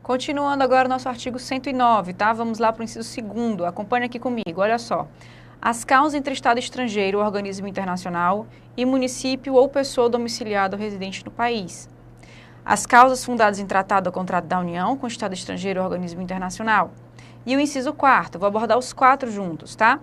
Continuando agora o nosso artigo 109, tá? Vamos lá para o inciso 2º, acompanhe aqui comigo, olha só. As causas entre Estado estrangeiro, organismo internacional e município ou pessoa domiciliada ou residente no país. As causas fundadas em tratado ou contrato da União com Estado estrangeiro ou organismo internacional. E o inciso 4º, vou abordar os 4 juntos, tá?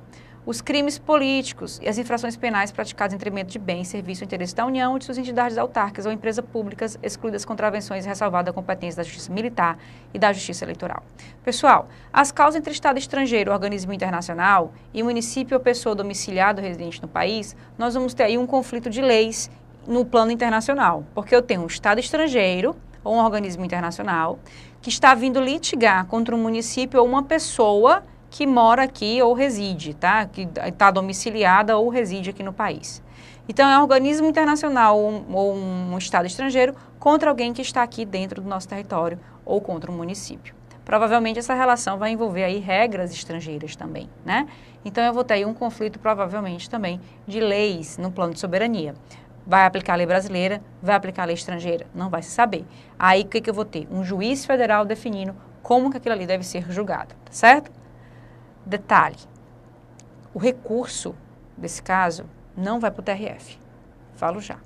Os crimes políticos e as infrações penais praticadas em detrimento de bens, serviço ou interesse da União, de suas entidades autárquicas ou empresas públicas, excluídas contravenções e ressalvada a competência da Justiça Militar e da Justiça Eleitoral. Pessoal, as causas entre Estado estrangeiro, organismo internacional e município ou pessoa domiciliada ou residente no país, nós vamos ter aí um conflito de leis no plano internacional, porque eu tenho um Estado estrangeiro ou um organismo internacional que está vindo litigar contra um município ou uma pessoa que mora aqui ou reside, tá? Que está domiciliada ou reside aqui no país. Então, é um organismo internacional ou um Estado estrangeiro contra alguém que está aqui dentro do nosso território ou contra um município. Provavelmente, essa relação vai envolver aí regras estrangeiras também, né? Então, eu vou ter aí um conflito, provavelmente, também de leis no plano de soberania. Vai aplicar a lei brasileira, vai aplicar a lei estrangeira? Não vai se saber. Aí, o que eu vou ter? Um juiz federal definindo como que aquilo ali deve ser julgado, tá certo? Detalhe, o recurso desse caso não vai para o TRF, falo já.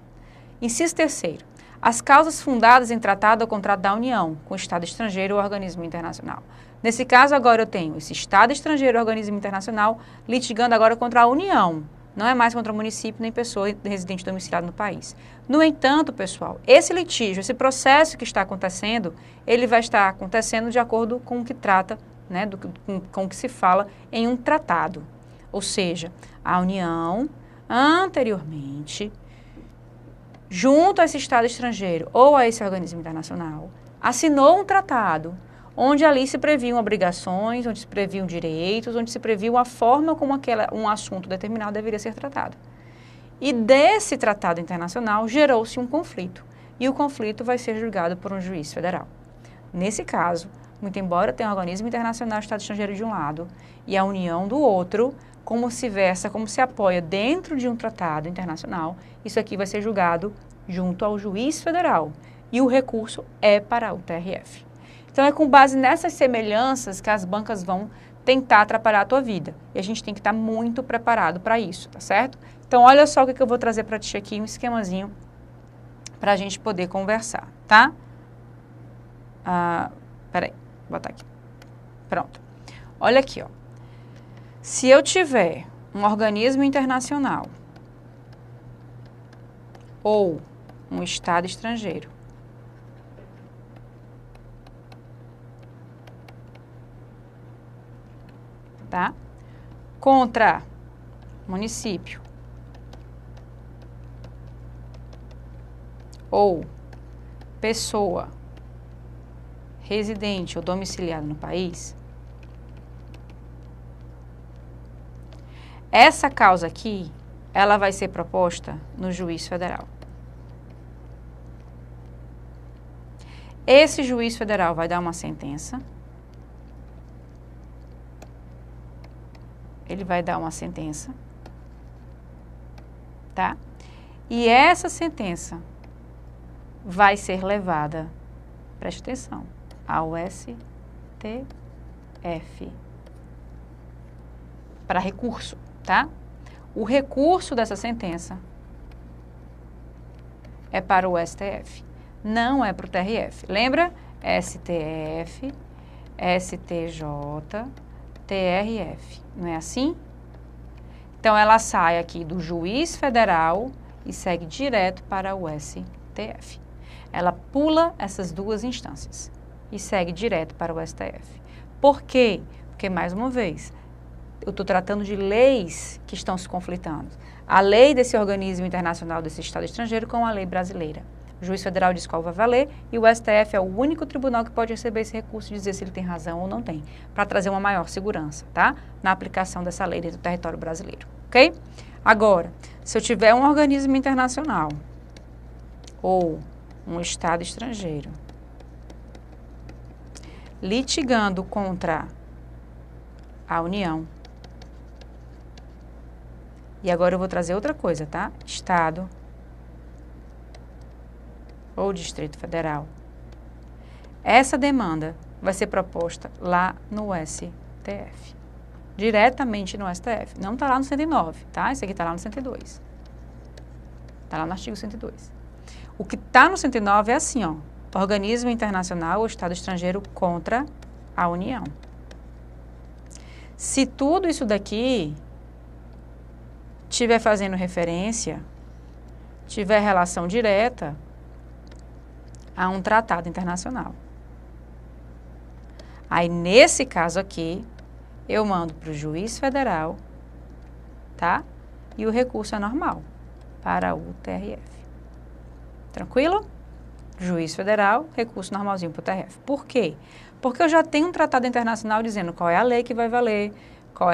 Inciso 3º, as causas fundadas em tratado ou contrato da União com Estado estrangeiro ou organismo internacional. Nesse caso agora eu tenho esse Estado estrangeiro ou organismo internacional litigando agora contra a União, não é mais contra o município nem pessoa residente domiciliada no país. No entanto, pessoal, esse litígio, esse processo que está acontecendo, ele vai estar acontecendo de acordo com o que trata, né, com o que se fala em um tratado. Ou seja, a União, anteriormente, junto a esse Estado estrangeiro ou a esse organismo internacional, assinou um tratado onde ali se previam obrigações, onde se previam direitos, onde se previu a forma como um assunto determinado deveria ser tratado. E desse tratado internacional gerou-se um conflito, e o conflito vai ser julgado por um juiz federal. Nesse caso, muito embora tenha um organismo internacional, Estado estrangeiro de um lado, e a União do outro, como se versa, como se apoia dentro de um tratado internacional, isso aqui vai ser julgado junto ao juiz federal, e o recurso é para o TRF. Então, é com base nessas semelhanças que as bancas vão tentar atrapalhar a tua vida. E a gente tem que estar muito preparado para isso, tá certo? Então, olha só o que eu vou trazer para ti aqui, um esquemazinho para a gente poder conversar, tá? Peraí, vou botar aqui. Pronto. Olha aqui, ó. Se eu tiver um organismo internacional ou um Estado estrangeiro tá? Contra município ou pessoa residente ou domiciliada no país, essa causa aqui, ela vai ser proposta no juiz federal. Esse juiz federal vai dar uma sentença. Ele vai dar uma sentença, tá? E essa sentença vai ser levada, preste atenção, ao STF para recurso, tá? O recurso dessa sentença é para o STF, não é para o TRF. Lembra? STF, STJ, TRF, não é assim? Então, ela sai aqui do juiz federal e segue direto para o STF. Ela pula essas duas instâncias e segue direto para o STF. Por quê? Porque, mais uma vez, eu estou tratando de leis que estão se conflitando. A lei desse organismo internacional, desse Estado estrangeiro, com a lei brasileira. O juiz federal diz qual vai valer e o STF é o único tribunal que pode receber esse recurso e dizer se ele tem razão ou não tem, para trazer uma maior segurança, tá? Na aplicação dessa lei dentro do território brasileiro, ok? Agora, se eu tiver um organismo internacional ou um Estado estrangeiro litigando contra a União, e agora eu vou trazer outra coisa, tá? Estado ou Distrito Federal. Essa demanda vai ser proposta lá no STF. Diretamente no STF. Não está lá no 109, tá? Esse aqui está lá no 102. Está lá no artigo 102. O que está no 109 é assim, ó. Organismo internacional ou Estado estrangeiro contra a União. Se tudo isso daqui estiver fazendo referência, tiver relação direta a um tratado internacional. Aí, nesse caso aqui, eu mando para o juiz federal, tá? E o recurso é normal para o TRF. Tranquilo? Juiz federal, recurso normalzinho para o TRF. Por quê? Porque eu já tenho um tratado internacional dizendo qual é a lei que vai valer, qual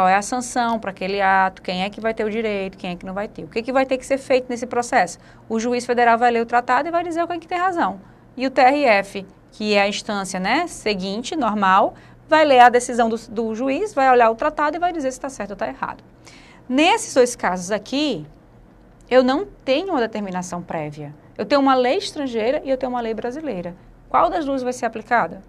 é a sanção para aquele ato, quem é que vai ter o direito, quem é que não vai ter. O que vai ter que ser feito nesse processo? O juiz federal vai ler o tratado e vai dizer quem que tem razão. E o TRF, que é a instância, né, seguinte, normal, vai ler a decisão do juiz, vai olhar o tratado e vai dizer se está certo ou está errado. Nesses dois casos aqui, eu não tenho uma determinação prévia. Eu tenho uma lei estrangeira e eu tenho uma lei brasileira. Qual das duas vai ser aplicada?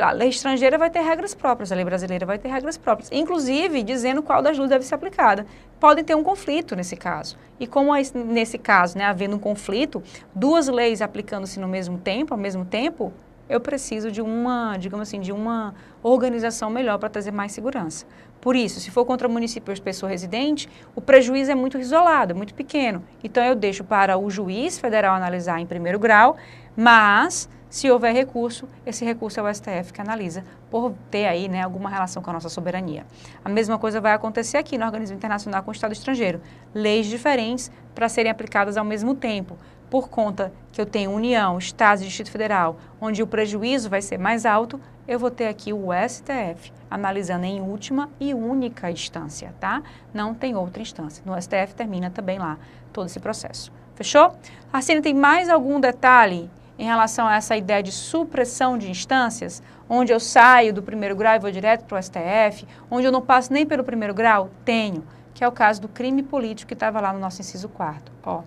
A lei estrangeira vai ter regras próprias, a lei brasileira vai ter regras próprias, inclusive dizendo qual das duas deve ser aplicada. Pode ter um conflito nesse caso. E como nesse caso, né, havendo um conflito, duas leis aplicando-se no mesmo tempo, ao mesmo tempo, eu preciso de uma, digamos assim, de uma organização melhor para trazer mais segurança. Por isso, se for contra município ou pessoa residente, o prejuízo é muito isolado, muito pequeno. Então, eu deixo para o juiz federal analisar em primeiro grau, mas, se houver recurso, esse recurso é o STF que analisa, por ter aí, né, alguma relação com a nossa soberania. A mesma coisa vai acontecer aqui no organismo internacional com o Estado estrangeiro. Leis diferentes para serem aplicadas ao mesmo tempo. Por conta que eu tenho União, Estados e Distrito Federal, onde o prejuízo vai ser mais alto, eu vou ter aqui o STF, analisando em última e única instância, tá? Não tem outra instância. No STF termina também lá todo esse processo. Fechou? Assim, tem mais algum detalhe em relação a essa ideia de supressão de instâncias, onde eu saio do primeiro grau e vou direto para o STF, onde eu não passo nem pelo primeiro grau? Tenho, que é o caso do crime político que estava lá no nosso inciso 4º. Ó.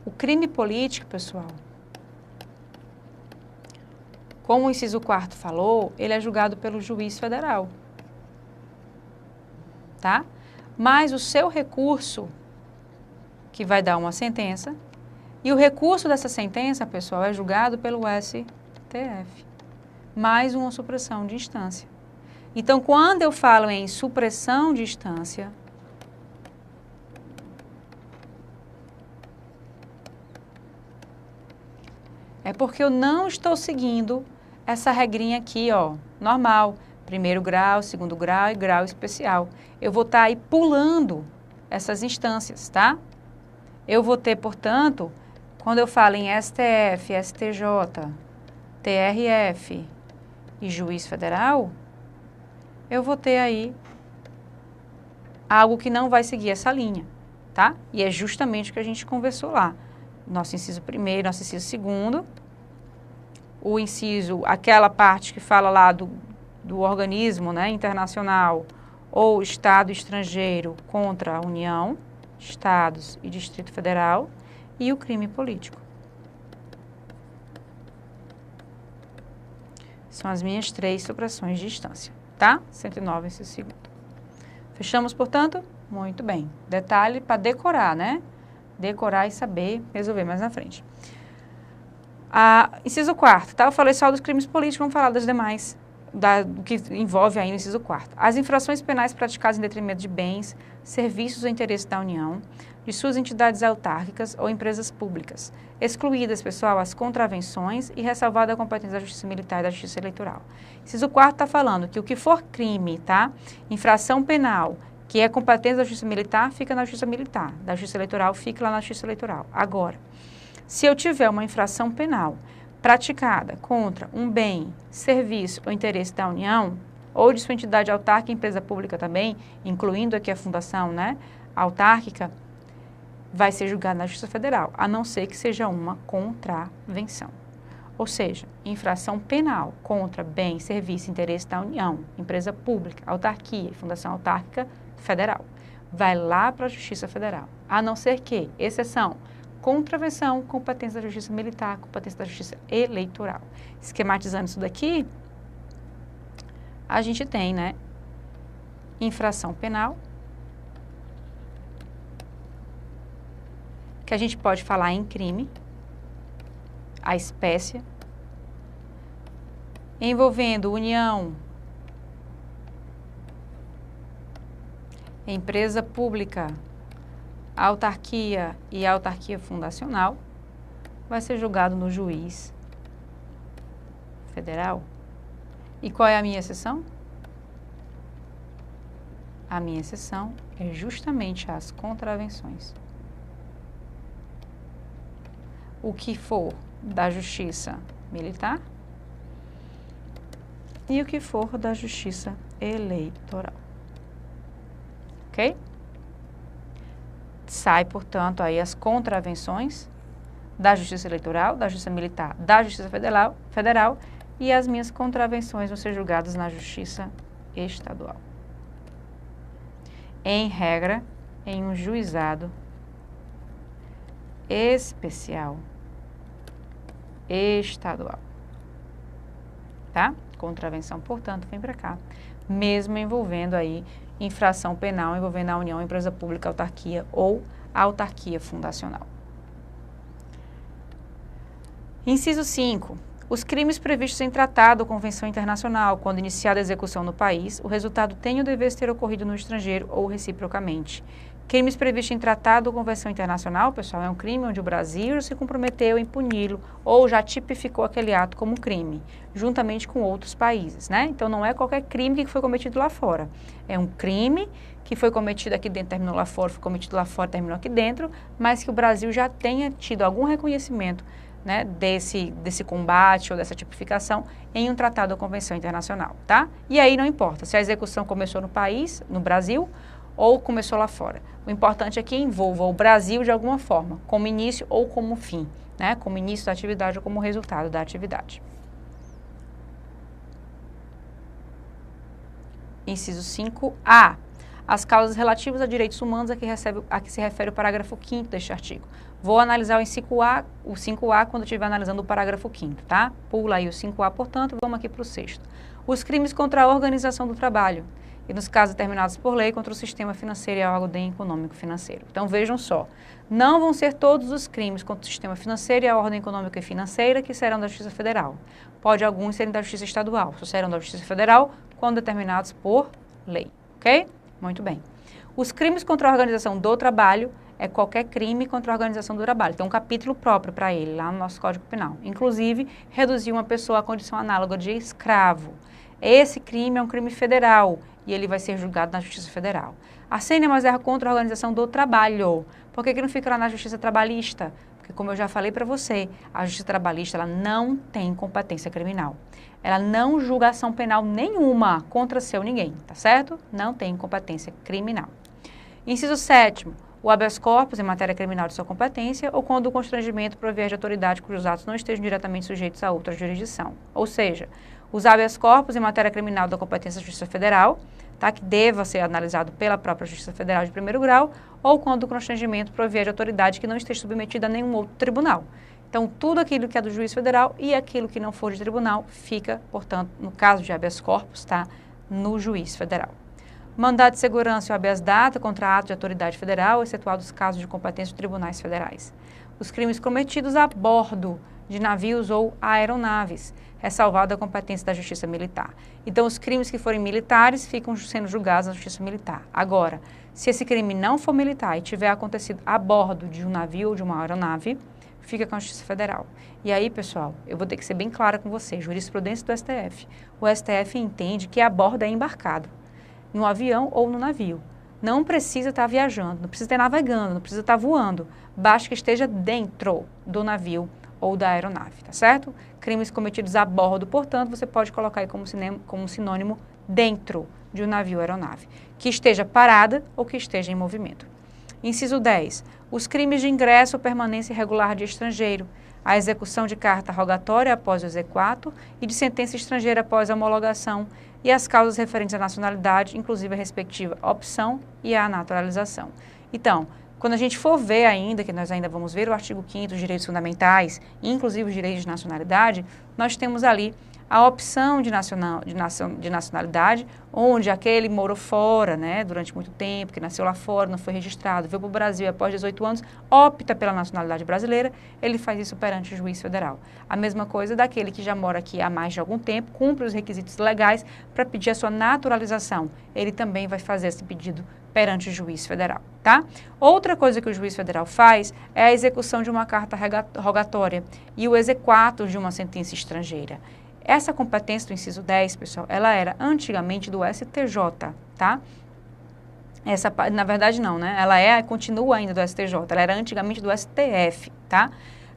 O crime político, pessoal, como o inciso 4º falou, ele é julgado pelo juiz federal, tá? Mas o seu recurso, que vai dar uma sentença, e o recurso dessa sentença, pessoal, é julgado pelo STF, mais uma supressão de instância. Então, quando eu falo em supressão de instância, é porque eu não estou seguindo essa regrinha aqui, ó, normal, primeiro grau, segundo grau e grau especial. Eu vou estar aí pulando essas instâncias, tá? Eu vou ter, portanto, quando eu falo em STF, STJ, TRF e juiz federal, eu vou ter aí algo que não vai seguir essa linha, tá? E é justamente o que a gente conversou lá. Nosso inciso 1º, nosso inciso 2º, o inciso, aquela parte que fala lá do organismo, né, internacional ou Estado estrangeiro contra a União, Estados e Distrito Federal, e o crime político. São as minhas 3 supressões de instância, tá? 109, inciso 2º. Fechamos, portanto? Muito bem. Detalhe para decorar, né? Decorar e saber resolver mais na frente. Inciso 4º, tá? Eu falei só dos crimes políticos, vamos falar das demais, do que envolve aí no inciso 4º. As infrações penais praticadas em detrimento de bens, serviços ou interesses da União, de suas entidades autárquicas ou empresas públicas, excluídas, pessoal, as contravenções e ressalvada a competência da Justiça Militar e da Justiça Eleitoral. Inciso 4º está falando que o que for crime, tá? Infração penal, que é competência da Justiça Militar, fica na Justiça Militar, da Justiça Eleitoral, fica lá na Justiça Eleitoral. Agora, se eu tiver uma infração penal praticada contra um bem, serviço ou interesse da União, ou de sua entidade autárquica e empresa pública também, incluindo aqui a fundação, né, autárquica, vai ser julgado na Justiça Federal, a não ser que seja uma contravenção. Ou seja, infração penal contra bem, serviço, interesse da União, empresa pública, autarquia e fundação autárquica federal. Vai lá para a Justiça Federal, a não ser que, exceção, contravenção, competência da Justiça Militar, competência da Justiça Eleitoral. Esquematizando isso daqui, a gente tem, né, infração penal, que a gente pode falar em crime, a espécie, envolvendo união, empresa pública, autarquia e autarquia fundacional, vai ser julgado no juiz federal. E qual é a minha exceção? A minha exceção é justamente as contravenções. O que for da justiça militar e o que for da justiça eleitoral. Ok? Sai, portanto, aí as contravenções da justiça eleitoral, da justiça militar, da justiça federal e as minhas contravenções vão ser julgadas na justiça estadual. Em regra, em um juizado especial estadual. Tá? Contravenção, portanto, vem para cá. Mesmo envolvendo aí infração penal, envolvendo a União, empresa pública, autarquia ou autarquia fundacional. Inciso 5. Os crimes previstos em tratado ou convenção internacional, quando iniciada a execução no país, o resultado tem o dever de ter ocorrido no estrangeiro ou reciprocamente. Crimes previstos em tratado ou convenção internacional, pessoal, é um crime onde o Brasil já se comprometeu em puni-lo ou já tipificou aquele ato como crime, juntamente com outros países, né? Então, não é qualquer crime que foi cometido lá fora. É um crime que foi cometido aqui dentro, terminou lá fora, foi cometido lá fora, terminou aqui dentro, mas que o Brasil já tenha tido algum reconhecimento, né, desse combate ou dessa tipificação em um tratado ou convenção internacional, tá? E aí não importa se a execução começou no país, no Brasil, ou começou lá fora. O importante é que envolva o Brasil de alguma forma, como início ou como fim, né? Como início da atividade ou como resultado da atividade. Inciso 5A. As causas relativas a direitos humanos a que se refere o parágrafo 5º deste artigo. Vou analisar o 5A quando estiver analisando o parágrafo 5º, tá? Pula aí o 5A, portanto, vamos aqui para o 6º. Os crimes contra a organização do trabalho e, nos casos determinados por lei, contra o sistema financeiro e a ordem econômico-financeiro. Então, vejam só, não vão ser todos os crimes contra o sistema financeiro e a ordem econômica e financeira que serão da Justiça Federal. Pode alguns serem da Justiça Estadual, só serão da Justiça Federal quando determinados por lei, ok? Muito bem. Os crimes contra a organização do trabalho é qualquer crime contra a organização do trabalho. Tem um capítulo próprio para ele, lá no nosso Código Penal. Inclusive, reduzir uma pessoa à condição análoga de escravo. Esse crime é um crime federal e ele vai ser julgado na Justiça Federal. A CNE mais erra contra a organização do trabalho. Por que não fica lá na Justiça Trabalhista? Porque, como eu já falei para você, a Justiça Trabalhista ela não tem competência criminal. Ela não julga ação penal nenhuma contra seu ninguém, tá certo? Não tem competência criminal. Inciso 7º. O habeas corpus em matéria criminal de sua competência ou quando o constrangimento provier de autoridade cujos atos não estejam diretamente sujeitos a outra jurisdição. Ou seja, os habeas corpus em matéria criminal da competência da Justiça Federal, tá, que deva ser analisado pela própria Justiça Federal de primeiro grau, ou quando o constrangimento provier de autoridade que não esteja submetida a nenhum outro tribunal. Então, tudo aquilo que é do juiz federal e aquilo que não for de tribunal fica, portanto, no caso de habeas corpus, tá, no juiz federal. Mandado de segurança e o habeas data contra ato de autoridade federal, excetuados os casos de competência de tribunais federais. Os crimes cometidos a bordo de navios ou aeronaves, ressalvada a competência da Justiça Militar. Então, os crimes que forem militares ficam sendo julgados na Justiça Militar. Agora, se esse crime não for militar e tiver acontecido a bordo de um navio ou de uma aeronave, fica com a Justiça Federal. E aí, pessoal, eu vou ter que ser bem clara com vocês, jurisprudência do STF. O STF entende que a bordo é embarcado, no avião ou no navio. Não precisa estar viajando, não precisa estar navegando, não precisa estar voando. Basta que esteja dentro do navio ou da aeronave, tá certo? Crimes cometidos a bordo, portanto, você pode colocar aí como sinônimo dentro de um navio ou aeronave. Que esteja parada ou que esteja em movimento. Inciso 10. Os crimes de ingresso ou permanência irregular de estrangeiro, a execução de carta rogatória após o exequatur e de sentença estrangeira após a homologação e as causas referentes à nacionalidade, inclusive a respectiva opção e a naturalização. Então, quando a gente for ver ainda, que nós ainda vamos ver o artigo 5º dos direitos fundamentais, inclusive os direitos de nacionalidade, nós temos ali a opção de nacionalidade, onde aquele morou fora, né, durante muito tempo, que nasceu lá fora, não foi registrado, veio para o Brasil e após 18 anos, opta pela nacionalidade brasileira, ele faz isso perante o juiz federal. A mesma coisa daquele que já mora aqui há mais de algum tempo, cumpre os requisitos legais para pedir a sua naturalização. Ele também vai fazer esse pedido perante o juiz federal, tá? Outra coisa que o juiz federal faz é a execução de uma carta rogatória e o exequatur de uma sentença estrangeira. Essa competência do inciso 10, pessoal, ela era antigamente do STJ, tá? Essa, na verdade não, né? Ela continua ainda do STJ, ela era antigamente do STF, tá?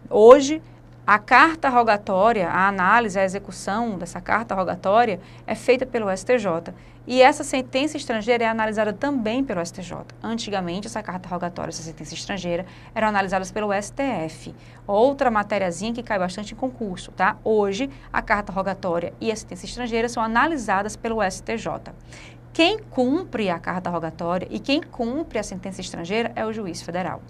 Hoje, a carta rogatória, a análise, a execução dessa carta rogatória é feita pelo STJ. E essa sentença estrangeira é analisada também pelo STJ. Antigamente, essa carta rogatória, essa sentença estrangeira, eram analisadas pelo STF. Outra matériazinha que cai bastante em concurso, tá? Hoje, a carta rogatória e a sentença estrangeira são analisadas pelo STJ. Quem cumpre a carta rogatória e quem cumpre a sentença estrangeira é o juiz federal.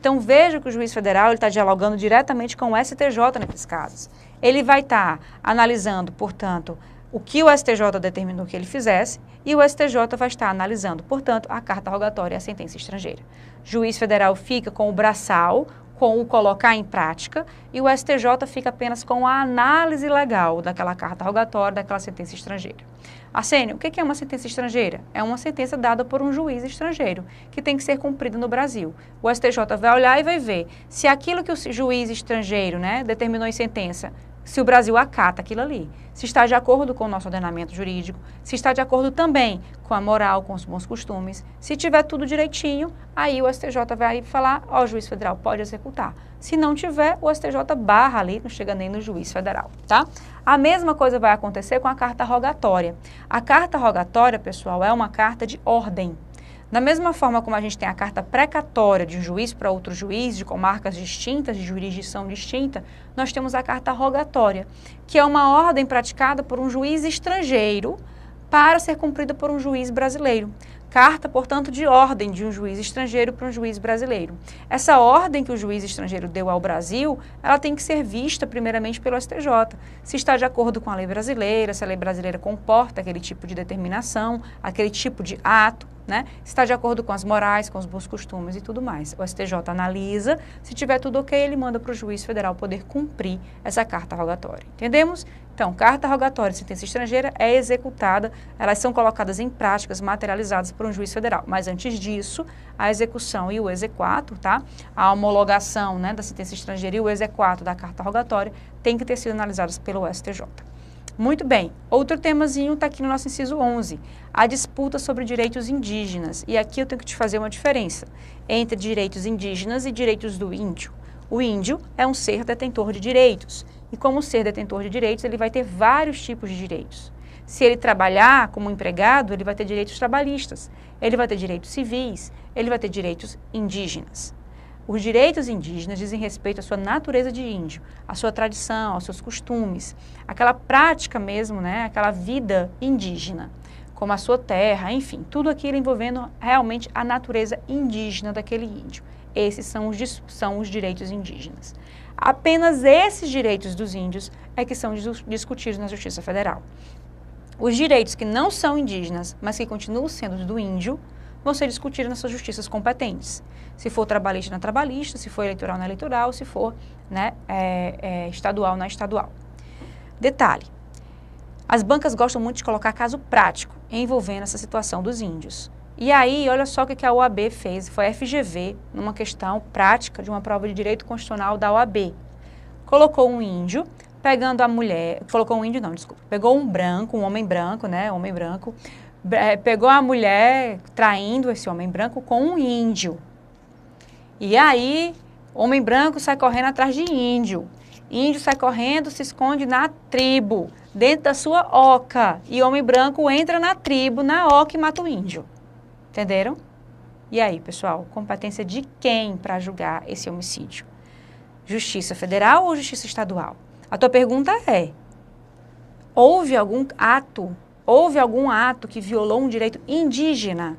Então, veja que o juiz federal está dialogando diretamente com o STJ nesses casos. Ele vai estar analisando, portanto, o que o STJ determinou que ele fizesse e o STJ vai estar analisando, portanto, a carta rogatória e a sentença estrangeira. O juiz federal fica com o braçal, com o colocar em prática, e o STJ fica apenas com a análise legal daquela carta rogatória, daquela sentença estrangeira. Arsênio, o que é uma sentença estrangeira? É uma sentença dada por um juiz estrangeiro, que tem que ser cumprida no Brasil. O STJ vai olhar e vai ver se aquilo que o juiz estrangeiro, né, determinou em sentença, se o Brasil acata aquilo ali, se está de acordo com o nosso ordenamento jurídico, se está de acordo também com a moral, com os bons costumes. Se tiver tudo direitinho, aí o STJ vai falar, ó, o juiz federal pode executar. Se não tiver, o STJ barra ali, não chega nem no juiz federal, tá? A mesma coisa vai acontecer com a carta rogatória. A carta rogatória, pessoal, é uma carta de ordem. Da mesma forma como a gente tem a carta precatória de um juiz para outro juiz, de comarcas distintas, de jurisdição distinta, nós temos a carta rogatória, que é uma ordem praticada por um juiz estrangeiro para ser cumprida por um juiz brasileiro. Carta, portanto, de ordem de um juiz estrangeiro para um juiz brasileiro. Essa ordem que o juiz estrangeiro deu ao Brasil, ela tem que ser vista primeiramente pelo STJ. Se está de acordo com a lei brasileira, se a lei brasileira comporta aquele tipo de determinação, aquele tipo de ato, né? Se está de acordo com as morais, com os bons costumes e tudo mais. O STJ analisa, se tiver tudo ok, ele manda para o juiz federal poder cumprir essa carta rogatória. Entendemos? Então, carta rogatória e sentença estrangeira é executada, elas são colocadas em práticas materializadas por um juiz federal. Mas antes disso, a execução e o exequatur, tá? A homologação, né, da sentença estrangeira e o exequatur da carta rogatória tem que ter sido analisadas pelo STJ. Muito bem, outro temazinho está aqui no nosso inciso 11, a disputa sobre direitos indígenas. E aqui eu tenho que te fazer uma diferença entre direitos indígenas e direitos do índio. O índio é um ser detentor de direitos, e como ser detentor de direitos, ele vai ter vários tipos de direitos. Se ele trabalhar como empregado, ele vai ter direitos trabalhistas, ele vai ter direitos civis, ele vai ter direitos indígenas. Os direitos indígenas dizem respeito à sua natureza de índio, à sua tradição, aos seus costumes, aquela prática mesmo, né, aquela vida indígena, como a sua terra, enfim, tudo aquilo envolvendo realmente a natureza indígena daquele índio. Esses são os direitos indígenas. Apenas esses direitos dos índios é que são discutidos na Justiça Federal. Os direitos que não são indígenas, mas que continuam sendo do índio, vão ser discutidos nessas justiças competentes. Se for trabalhista, na trabalhista, se for eleitoral, na eleitoral, se for, né, estadual, na estadual. Detalhe, as bancas gostam muito de colocar caso prático envolvendo essa situação dos índios. E aí, olha só o que a OAB fez, foi a FGV, numa questão prática de uma prova de direito constitucional da OAB. Colocou um índio, pegando a mulher, pegou um branco, um homem branco, né, pegou a mulher traindo esse homem branco com um índio. E aí, homem branco sai correndo atrás de índio. Índio sai correndo, se esconde na tribo, dentro da sua oca. E homem branco entra na tribo, na oca e mata o índio. Entenderam? E aí, pessoal, competência de quem para julgar esse homicídio? Justiça Federal ou Justiça Estadual? A tua pergunta é, houve algum ato que violou um direito indígena?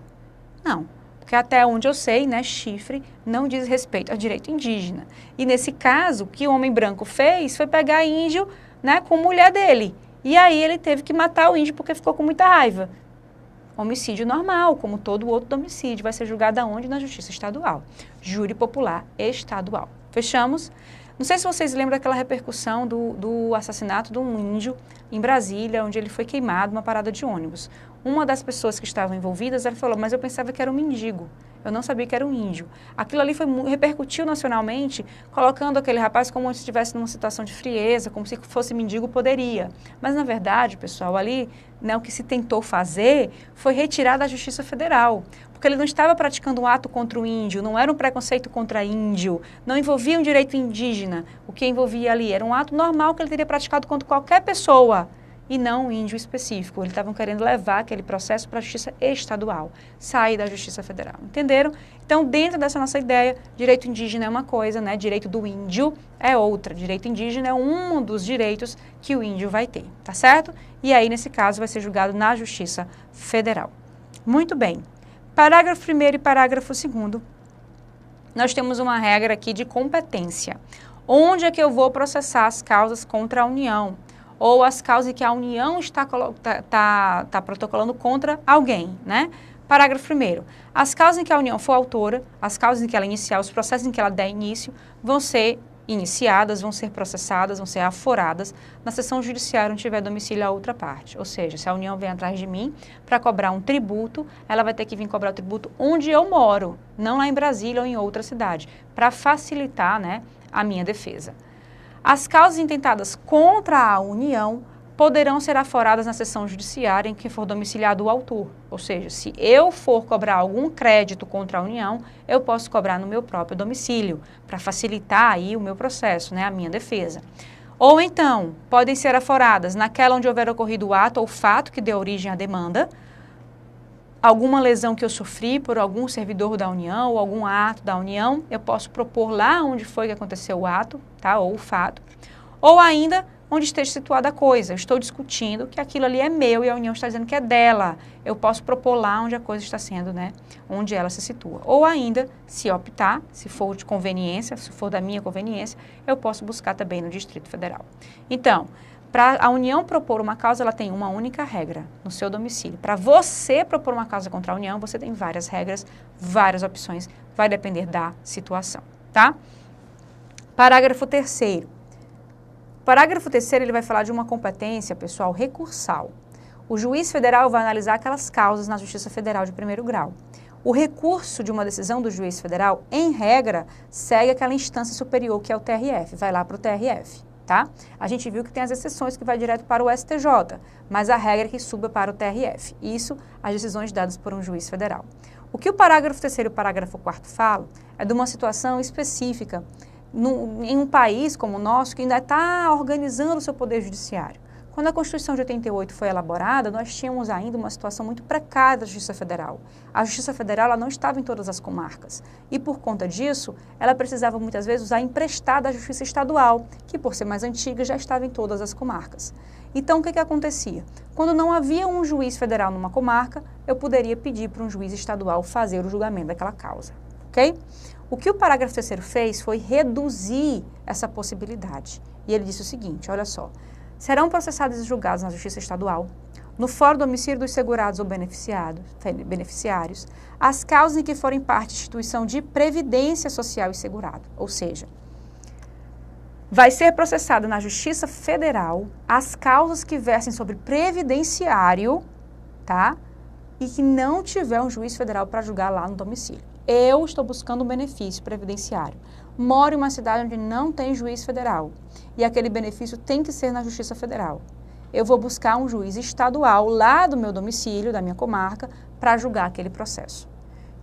Não, porque até onde eu sei, né, chifre não diz respeito ao direito indígena. E nesse caso, o que o homem branco fez foi pegar índio, né, com mulher dele. E aí ele teve que matar o índio porque ficou com muita raiva. Homicídio normal, como todo outro homicídio, vai ser julgado aonde? Na Justiça Estadual. Júri Popular Estadual. Fechamos? Não sei se vocês lembram daquela repercussão do assassinato de um índio em Brasília, onde ele foi queimado numa parada de ônibus. Uma das pessoas que estavam envolvidas, ela falou, mas eu pensava que era um mendigo. Eu não sabia que era um índio. Aquilo ali repercutiu nacionalmente, colocando aquele rapaz como se estivesse numa situação de frieza, como se fosse mendigo, poderia. Mas, na verdade, pessoal, ali, né, o que se tentou fazer foi retirar da Justiça Federal. Porque ele não estava praticando um ato contra o índio, não era um preconceito contra índio, não envolvia um direito indígena. O que envolvia ali era um ato normal que ele teria praticado contra qualquer pessoa, e não um índio específico. Eles estavam querendo levar aquele processo para a Justiça Estadual, sair da Justiça Federal. Entenderam? Então, dentro dessa nossa ideia, direito indígena é uma coisa, né? Direito do índio é outra. Direito indígena é um dos direitos que o índio vai ter, tá certo? E aí, nesse caso, vai ser julgado na Justiça Federal. Muito bem. Parágrafo 1º e parágrafo 2º, nós temos uma regra aqui de competência. Onde é que eu vou processar as causas contra a União? Ou as causas que a União está protocolando contra alguém, né? Parágrafo 1º. As causas em que a União for autora, as causas em que ela iniciar, os processos em que ela der início, vão ser iniciadas, vão ser processadas, vão ser aforadas na seção judiciária onde tiver domicílio a outra parte. Ou seja, se a União vem atrás de mim para cobrar um tributo, ela vai ter que vir cobrar o tributo onde eu moro, não lá em Brasília ou em outra cidade, para facilitar, né, a minha defesa. As causas intentadas contra a União poderão ser aforadas na seção judiciária em que for domiciliado o autor. Ou seja, se eu for cobrar algum crédito contra a União, eu posso cobrar no meu próprio domicílio, para facilitar aí o meu processo, né, a minha defesa. Ou então, podem ser aforadas naquela onde houver ocorrido o ato ou fato que deu origem à demanda, alguma lesão que eu sofri por algum servidor da União ou algum ato da União, eu posso propor lá onde foi que aconteceu o ato, tá, ou o fato, ou ainda onde esteja situada a coisa. Eu estou discutindo que aquilo ali é meu e a União está dizendo que é dela. Eu posso propor lá onde a coisa está sendo, né, onde ela se situa. Ou ainda, se optar, se for de conveniência, se for da minha conveniência, eu posso buscar também no Distrito Federal. Então, para a União propor uma causa, ela tem uma única regra no seu domicílio. Para você propor uma causa contra a União, você tem várias regras, várias opções, vai depender da situação, tá? Parágrafo 3º. Parágrafo 3º, ele vai falar de uma competência, pessoal, recursal. O juiz federal vai analisar aquelas causas na Justiça Federal de primeiro grau. O recurso de uma decisão do juiz federal, em regra, segue aquela instância superior que é o TRF, vai lá para o TRF. Tá? A gente viu que tem as exceções que vai direto para o STJ, mas a regra é que suba para o TRF. Isso, as decisões dadas por um juiz federal. O que o parágrafo 3º e o parágrafo 4º falam é de uma situação específica em um país como o nosso que ainda está organizando o seu poder judiciário. Quando a Constituição de 88 foi elaborada, nós tínhamos ainda uma situação muito precária da Justiça Federal. A Justiça Federal ela não estava em todas as comarcas e, por conta disso, ela precisava muitas vezes usar emprestada a Justiça Estadual, que, por ser mais antiga, já estava em todas as comarcas. Então, o que acontecia? Quando não havia um juiz federal numa comarca, eu poderia pedir para um juiz estadual fazer o julgamento daquela causa, ok? O que o parágrafo 3º fez foi reduzir essa possibilidade. E ele disse o seguinte, olha só, serão processados e julgados na Justiça Estadual, no fórum do domicílio dos segurados ou beneficiários, as causas em que forem parte de instituição de previdência social e segurado. Ou seja, vai ser processada na Justiça Federal as causas que versem sobre previdenciário, tá? E que não tiver um juiz federal para julgar lá no domicílio. Eu estou buscando um benefício previdenciário. Moro em uma cidade onde não tem juiz federal e aquele benefício tem que ser na Justiça Federal. Eu vou buscar um juiz estadual lá do meu domicílio, da minha comarca, para julgar aquele processo.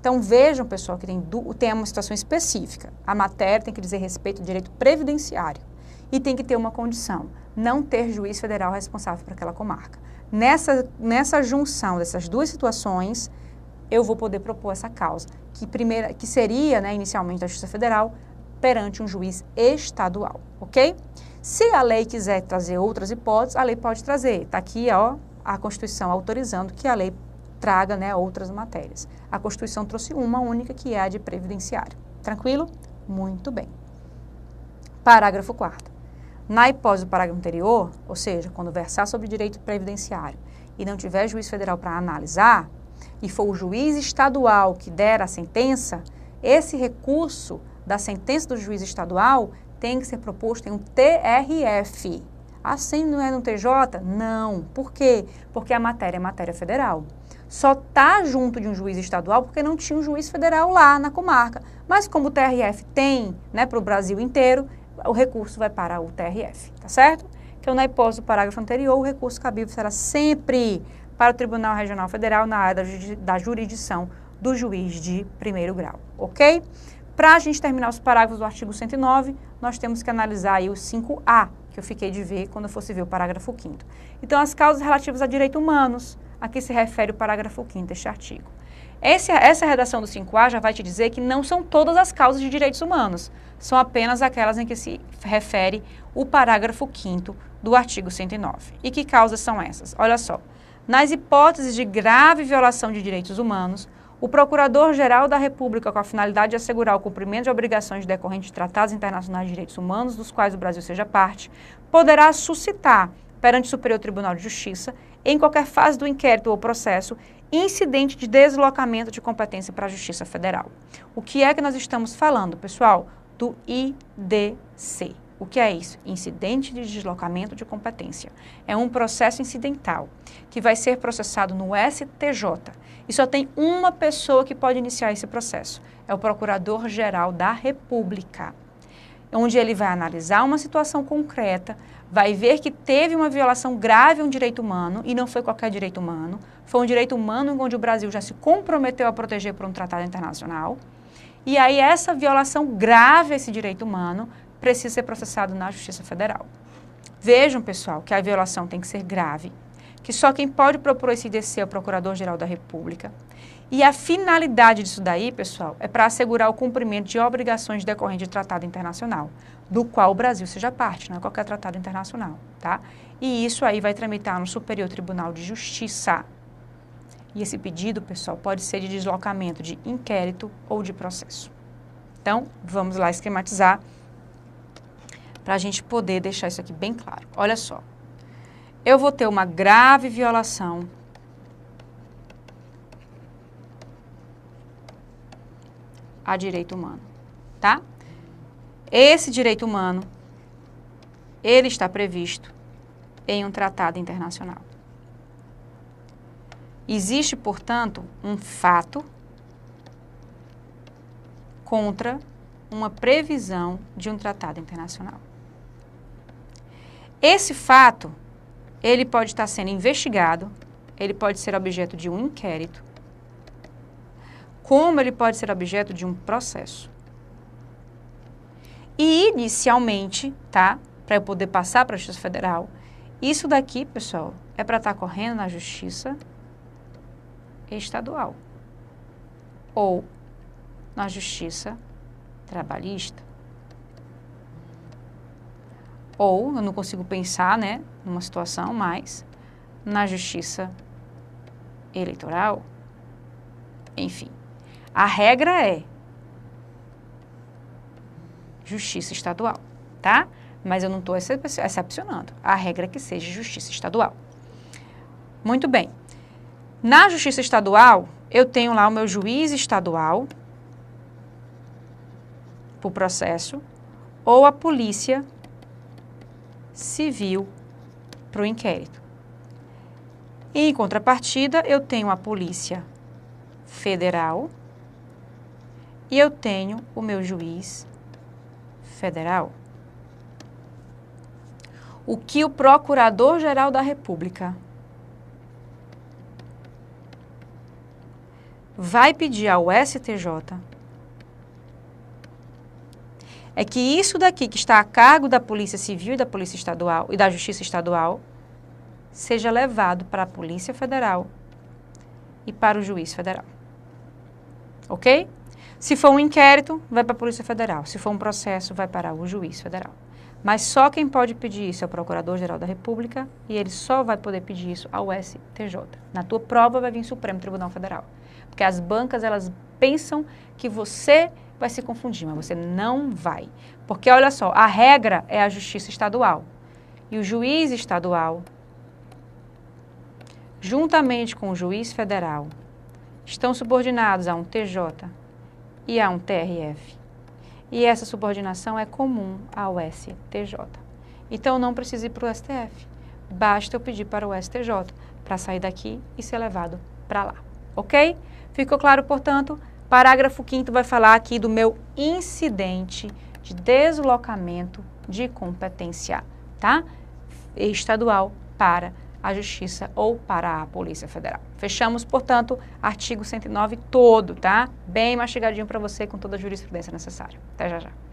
Então vejam, pessoal, que tem uma situação específica. A matéria tem que dizer respeito ao direito previdenciário e tem que ter uma condição, não ter juiz federal responsável por aquela comarca. Nessa junção dessas duas situações, eu vou poder propor essa causa, que seria, né, inicialmente, a Justiça Federal, perante um juiz estadual, ok? Se a lei quiser trazer outras hipóteses, a lei pode trazer. Está aqui, ó, a Constituição autorizando que a lei traga, né, outras matérias. A Constituição trouxe uma única, que é a de previdenciário. Tranquilo? Muito bem. Parágrafo 4º. Na hipótese do parágrafo anterior, ou seja, quando versar sobre direito previdenciário e não tiver juiz federal para analisar, e for o juiz estadual que der a sentença, esse recurso da sentença do juiz estadual tem que ser proposto em um TRF. Assim não é no TJ? Não. Por quê? Porque a matéria é matéria federal. Só está junto de um juiz estadual porque não tinha um juiz federal lá na comarca. Mas como o TRF tem, né, para o Brasil inteiro, o recurso vai para o TRF, tá certo? Então, na hipótese do parágrafo anterior, o recurso cabível será sempre para o Tribunal Regional Federal na área da jurisdição do juiz de primeiro grau, ok? Para a gente terminar os parágrafos do artigo 109, nós temos que analisar aí o 5A, que eu fiquei de ver quando eu fosse ver o parágrafo 5º. Então, as causas relativas a direitos humanos, a que se refere o parágrafo 5º deste artigo. Essa redação do 5A já vai te dizer que não são todas as causas de direitos humanos, são apenas aquelas em que se refere o parágrafo 5º do artigo 109. E que causas são essas? Olha só, nas hipóteses de grave violação de direitos humanos, o Procurador-Geral da República, com a finalidade de assegurar o cumprimento de obrigações decorrentes de tratados internacionais de direitos humanos, dos quais o Brasil seja parte, poderá suscitar, perante o Superior Tribunal de Justiça, em qualquer fase do inquérito ou processo, incidente de deslocamento de competência para a Justiça Federal. O que é que nós estamos falando, pessoal? Do IDC. O que é isso? Incidente de deslocamento de competência. É um processo incidental que vai ser processado no STJ. E só tem uma pessoa que pode iniciar esse processo. É o Procurador-Geral da República. Onde ele vai analisar uma situação concreta, vai ver que teve uma violação grave a um direito humano, e não foi qualquer direito humano, foi um direito humano onde o Brasil já se comprometeu a proteger por um tratado internacional, e aí essa violação grave a esse direito humano precisa ser processado na Justiça Federal. Vejam, pessoal, que a violação tem que ser grave, que só quem pode propor esse IDC é o Procurador-Geral da República, e a finalidade disso daí, pessoal, é para assegurar o cumprimento de obrigações decorrentes de tratado internacional, do qual o Brasil seja parte, não é qualquer tratado internacional, tá? E isso aí vai tramitar no Superior Tribunal de Justiça. E esse pedido, pessoal, pode ser de deslocamento de inquérito ou de processo. Então, vamos lá esquematizar para a gente poder deixar isso aqui bem claro. Olha só, eu vou ter uma grave violação a direito humano, tá? Esse direito humano, ele está previsto em um tratado internacional. Existe, portanto, um fato contra uma previsão de um tratado internacional. Esse fato, ele pode estar sendo investigado, ele pode ser objeto de um inquérito, como ele pode ser objeto de um processo. E, inicialmente, tá, para eu poder passar para a Justiça Federal, isso daqui, pessoal, é para estar correndo na Justiça Estadual ou na Justiça Trabalhista. Ou, eu não consigo pensar, né, numa situação, mas na Justiça Eleitoral, enfim. A regra é Justiça Estadual, tá? Mas eu não estou excepcionando. A regra é que seja Justiça Estadual. Muito bem. Na Justiça Estadual, eu tenho lá o meu juiz estadual para o processo ou a Polícia Civil para o inquérito. E, em contrapartida, eu tenho a Polícia Federal e eu tenho o meu juiz federal. O que o Procurador-Geral da República vai pedir ao STJ é que isso daqui que está a cargo da Polícia Civil e da Polícia Estadual e da Justiça Estadual seja levado para a Polícia Federal e para o Juiz Federal. Ok? Se for um inquérito, vai para a Polícia Federal. Se for um processo, vai para o Juiz Federal. Mas só quem pode pedir isso é o Procurador-Geral da República e ele só vai poder pedir isso ao STJ. Na tua prova vai vir Supremo Tribunal Federal. Porque as bancas, elas pensam que você vai se confundir, mas você não vai. Porque, olha só, a regra é a justiça estadual. E o juiz estadual, juntamente com o juiz federal, estão subordinados a um TJ e a um TRF. E essa subordinação é comum ao STJ. Então, não precisa ir para o STF. Basta eu pedir para o STJ para sair daqui e ser levado para lá. Ok? Ficou claro, portanto? Parágrafo 5º vai falar aqui do meu incidente de deslocamento de competência, tá? Estadual para a Justiça ou para a Polícia Federal. Fechamos, portanto, artigo 109 todo, tá? Bem mastigadinho para você com toda a jurisprudência necessária. Até já já.